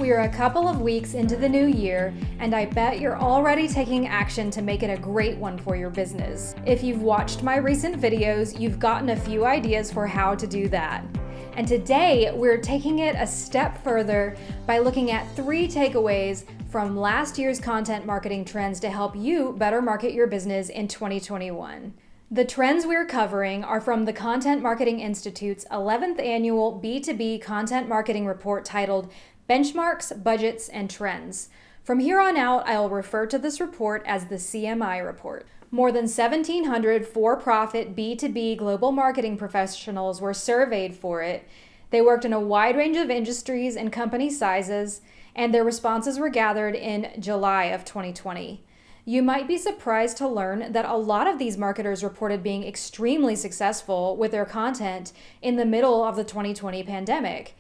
We are a couple of weeks into the new year, and I bet you're already taking action to make it a great one for your business. If you've watched my recent videos, you've gotten a few ideas for how to do that. And today, we're taking it a step further by looking at 3 takeaways from last year's content marketing trends to help you better market your business in 2021. The trends we're covering are from the Content Marketing Institute's 11th annual B2B content marketing report titled Benchmarks, Budgets, and Trends. From here on out, I'll refer to this report as the CMI report. More than 1,700 for-profit B2B global marketing professionals were surveyed for it. They worked in a wide range of industries and company sizes, and their responses were gathered in July of 2020. You might be surprised to learn that a lot of these marketers reported being extremely successful with their content in the middle of the 2020 pandemic.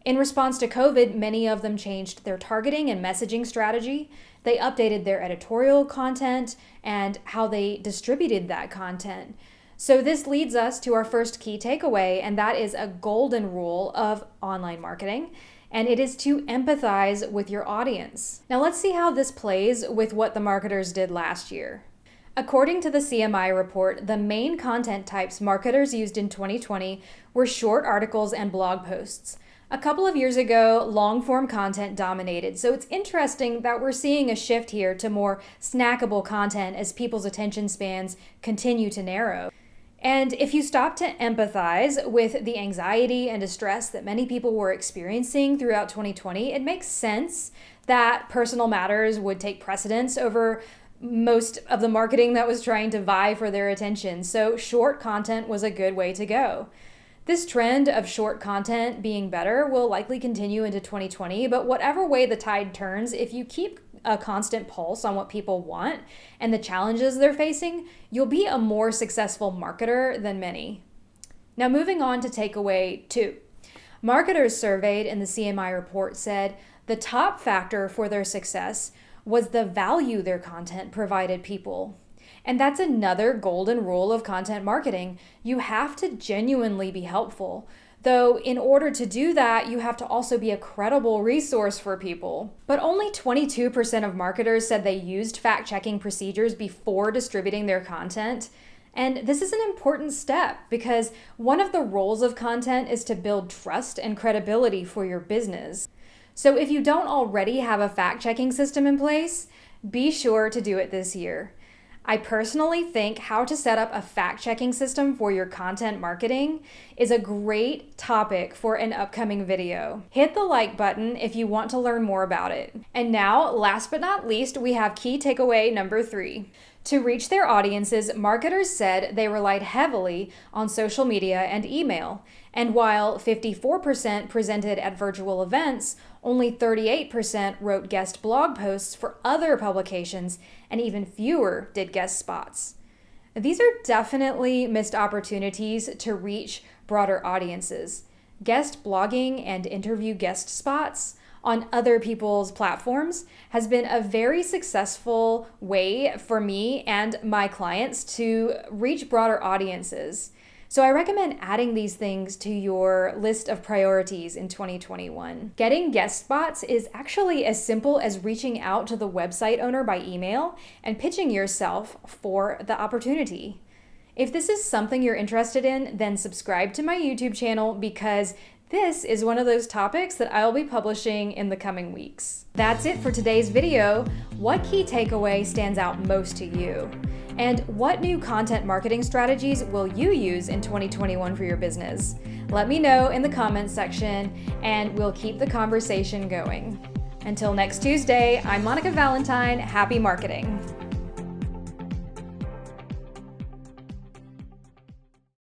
In response to COVID, many of them changed their targeting and messaging strategy. They updated their editorial content and how they distributed that content. So this leads us to our first key takeaway, and that is a golden rule of online marketing, and it is to empathize with your audience. Now let's see how this plays with what the marketers did last year. According to the CMI report, the main content types marketers used in 2020 were short articles and blog posts. A couple of years ago, long-form content dominated, so it's interesting that we're seeing a shift here to more snackable content as people's attention spans continue to narrow. And if you stop to empathize with the anxiety and distress that many people were experiencing throughout 2020, it makes sense that personal matters would take precedence over most of the marketing that was trying to vie for their attention. So short content was a good way to go. This trend of short content being better will likely continue into 2020, but whatever way the tide turns, if you keep a constant pulse on what people want and the challenges they're facing, you'll be a more successful marketer than many. Now moving on to takeaway 2. Marketers surveyed in the CMI report said the top factor for their success was the value their content provided people. And that's another golden rule of content marketing. You have to genuinely be helpful. Though in order to do that, you have to also be a credible resource for people. But only 22% of marketers said they used fact-checking procedures before distributing their content. And this is an important step because one of the roles of content is to build trust and credibility for your business. So if you don't already have a fact-checking system in place, be sure to do it this year. I personally think how to set up a fact-checking system for your content marketing is a great topic for an upcoming video. Hit the like button if you want to learn more about it. And now, last but not least, we have key takeaway number 3. To reach their audiences, marketers said they relied heavily on social media and email. And while 54% presented at virtual events, only 38% wrote guest blog posts for other publications, and even fewer did guest spots. These are definitely missed opportunities to reach broader audiences. Guest blogging and interview guest spots on other people's platforms has been a very successful way for me and my clients to reach broader audiences. So I recommend adding these things to your list of priorities in 2021. Getting guest spots is actually as simple as reaching out to the website owner by email and pitching yourself for the opportunity. If this is something you're interested in, then subscribe to my YouTube channel because this is one of those topics that I'll be publishing in the coming weeks. That's it for today's video. What key takeaway stands out most to you? And what new content marketing strategies will you use in 2021 for your business? Let me know in the comments section and we'll keep the conversation going. Until next Tuesday, I'm Monica Valentine. Happy marketing.